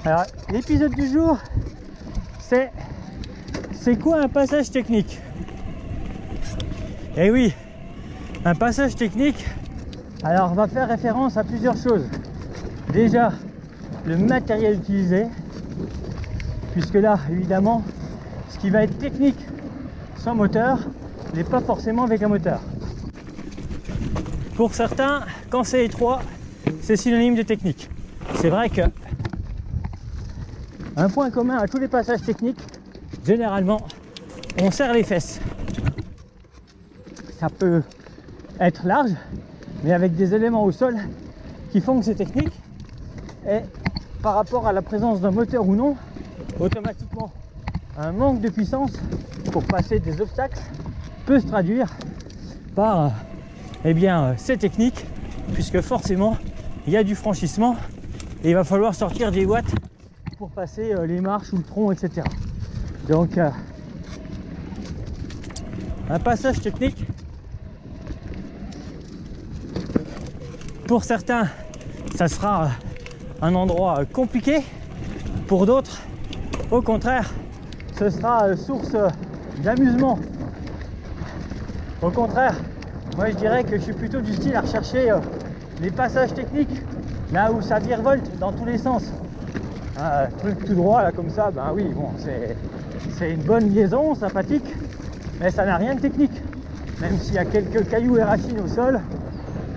Alors, l'épisode du jour, c'est quoi un passage technique? Eh oui, un passage technique, alors on va faire référence à plusieurs choses. Déjà, le matériel utilisé, puisque là, évidemment, ce qui va être technique sans moteur n'est pas forcément avec un moteur. Pour certains, quand c'est étroit, c'est synonyme de technique. C'est vrai que un point commun à tous les passages techniques, généralement, on serre les fesses. Ça peut être large, mais avec des éléments au sol qui font que c'est technique. Et par rapport à la présence d'un moteur ou non, automatiquement, un manque de puissance pour passer des obstacles peut se traduire par, eh bien, c'est technique, puisque forcément, il y a du franchissement et il va falloir sortir des watts pour passer les marches ou le tronc, etc. Donc, un passage technique, pour certains, ça sera un endroit compliqué. Pour d'autres, au contraire, ce sera source d'amusement. Au contraire, moi je dirais que je suis plutôt du style à rechercher les passages techniques, là où ça virevolte dans tous les sens. Un truc tout droit là comme ça, ben oui, bon, c'est une bonne liaison, sympathique, mais ça n'a rien de technique. Même s'il y a quelques cailloux et racines au sol,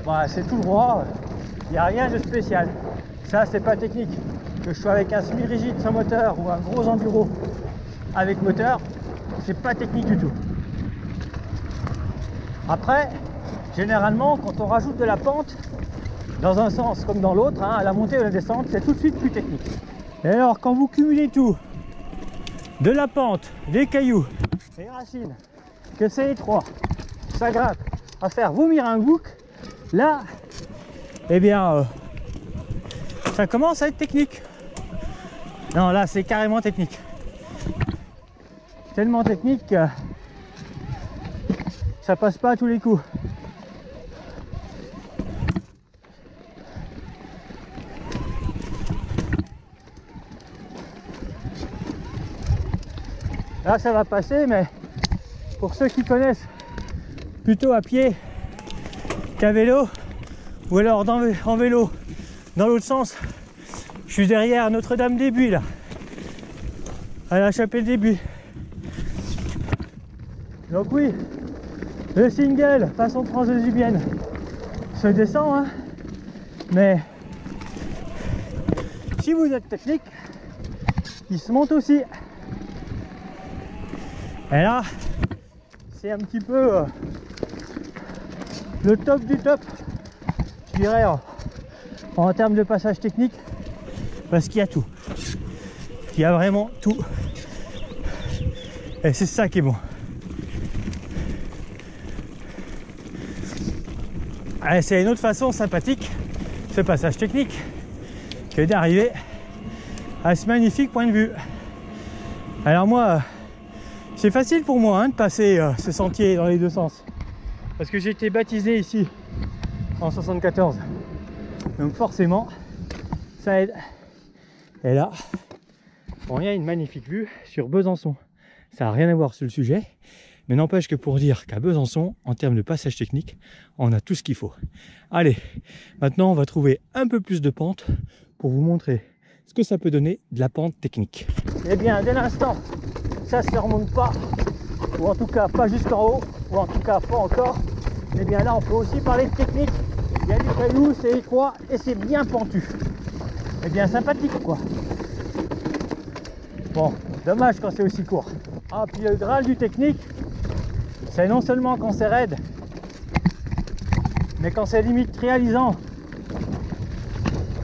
ben, c'est tout droit, il n'y a rien de spécial. Ça, c'est pas technique. Que je sois avec un semi-rigide sans moteur ou un gros enduro avec moteur, c'est pas technique du tout. Après, généralement, quand on rajoute de la pente, dans un sens comme dans l'autre, hein, à la montée ou à la descente, c'est tout de suite plus technique. Et alors, quand vous cumulez tout, de la pente, des cailloux, des racines, que c'est étroit, ça gratte, à faire vomir un bouc, là, eh bien, ça commence à être technique. Non, là, c'est carrément technique. Tellement technique que ça passe pas à tous les coups. Là, ça va passer, mais pour ceux qui connaissent plutôt à pied qu'à vélo, ou alors en vélo dans l'autre sens, je suis derrière Notre-Dame des Buis là, à la chapelle des Buis. Donc oui, le single façon transeusibienne se descend, hein, mais si vous êtes technique, il se monte aussi. Et là, c'est un petit peu le top du top, je dirais, en termes de passage technique, parce qu'il y a tout. Il y a vraiment tout. Et c'est ça qui est bon. Allez, c'est une autre façon sympathique, ce passage technique, que d'arriver à ce magnifique point de vue. Alors moi, c'est facile pour moi hein, de passer ce sentier dans les deux sens, parce que j'ai été baptisé ici en 74, donc forcément ça aide. Et là, bon, il y a une magnifique vue sur Besançon. Ça n'a rien à voir sur le sujet, mais n'empêche que pour dire qu'à Besançon, en termes de passage technique, on a tout ce qu'il faut. Allez, maintenant on va trouver un peu plus de pente pour vous montrer ce que ça peut donner de la pente technique. Eh bien, dès l'instant, ça ne se remonte pas, ou en tout cas pas jusqu'en haut, ou en tout cas pas encore, et bien là on peut aussi parler de technique. Il y a du caillou, c'est étroit et c'est bien pentu. Et bien sympathique quoi. Bon, dommage quand c'est aussi court. Ah, puis le graal du technique, c'est non seulement quand c'est raide, mais quand c'est limite réalisant.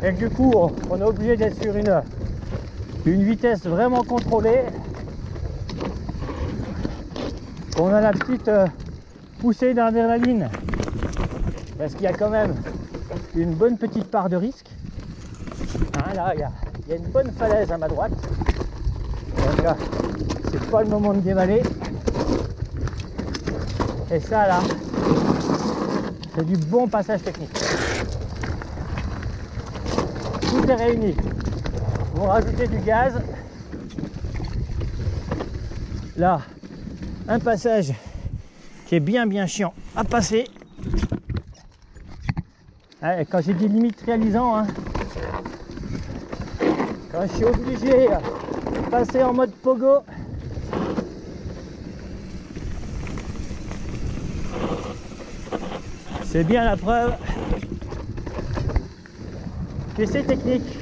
Et que du coup on est obligé d'être sur une vitesse vraiment contrôlée. On a la petite poussée d'adrénaline, parce qu'il y a quand même une bonne petite part de risque. Hein, là, il y a une bonne falaise à ma droite. Donc là, c'est pas le moment de dévaler. Et ça là, c'est du bon passage technique. Tout est réuni. Vous rajoutez du gaz. Là, un passage qui est bien chiant à passer. Ouais, quand j'ai dit limite réalisant, hein, quand je suis obligé de passer en mode pogo, c'est bien la preuve que c'est technique.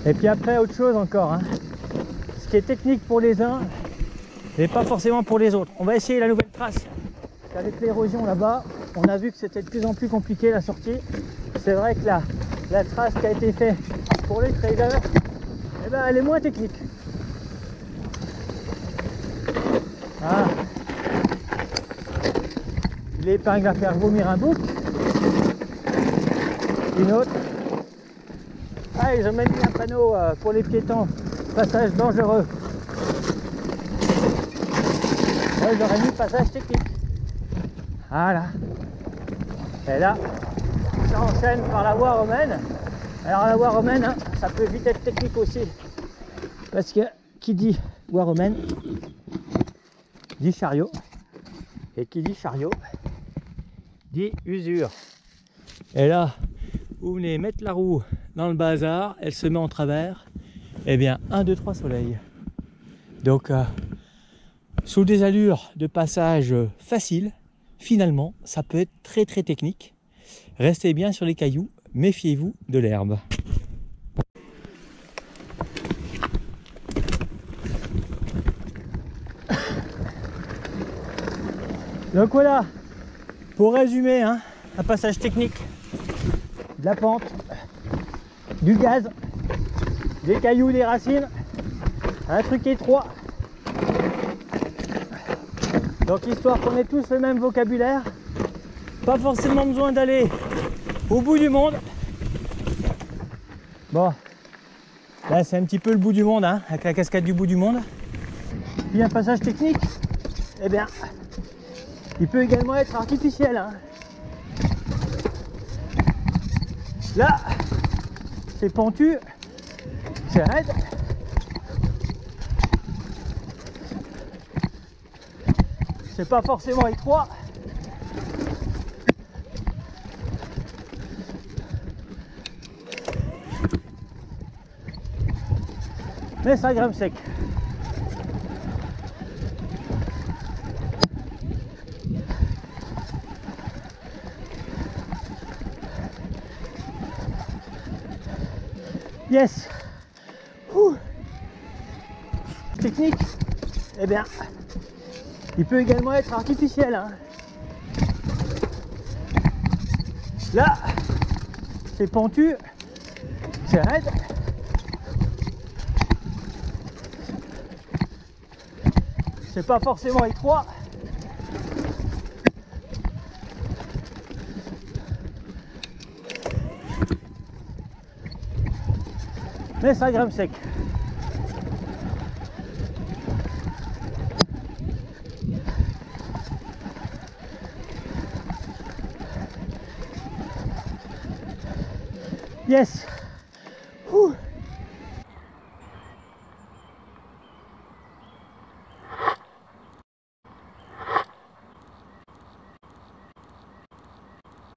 Et puis après, autre chose encore, hein. Ce qui est technique pour les uns n'est pas forcément pour les autres. On va essayer la nouvelle trace. Avec l'érosion là-bas, on a vu que c'était de plus en plus compliqué la sortie. C'est vrai que la trace qui a été faite pour les traders, eh ben, elle est moins technique. Ah. L'épingle à faire vomir un bouc. Une autre. Ah, ils ont même mis un panneau pour les piétons, passage dangereux. Moi, j'aurais mis passage technique. Voilà. Et là, ça enchaîne par la voie romaine. Alors la voie romaine, hein, ça peut vite être technique aussi. Parce que qui dit voie romaine, dit chariot. Et qui dit chariot, dit usure. Et là, vous venez mettre la roue dans le bazar, elle se met en travers, et bien 1, 2, 3 soleil. Donc sous des allures de passage faciles, finalement ça peut être très technique. Restez bien sur les cailloux, méfiez-vous de l'herbe. Donc voilà, pour résumer, hein, un passage technique, de la pente, du gaz, des cailloux, des racines, un truc étroit. Donc histoire qu'on ait tous le même vocabulaire, pas forcément besoin d'aller au bout du monde. Bon, là c'est un petit peu le bout du monde, hein, avec la cascade du bout du monde. Puis un passage technique, eh bien, il peut également être artificiel, hein. Là, c'est pentu, c'est raide. C'est pas forcément étroit. Mais ça grimpe sec. Yes. Ouh. Technique, eh bien, il peut également être artificiel, hein. Là, c'est pentu, c'est raide. C'est pas forcément étroit. Mais ça grimpe sec. Yes.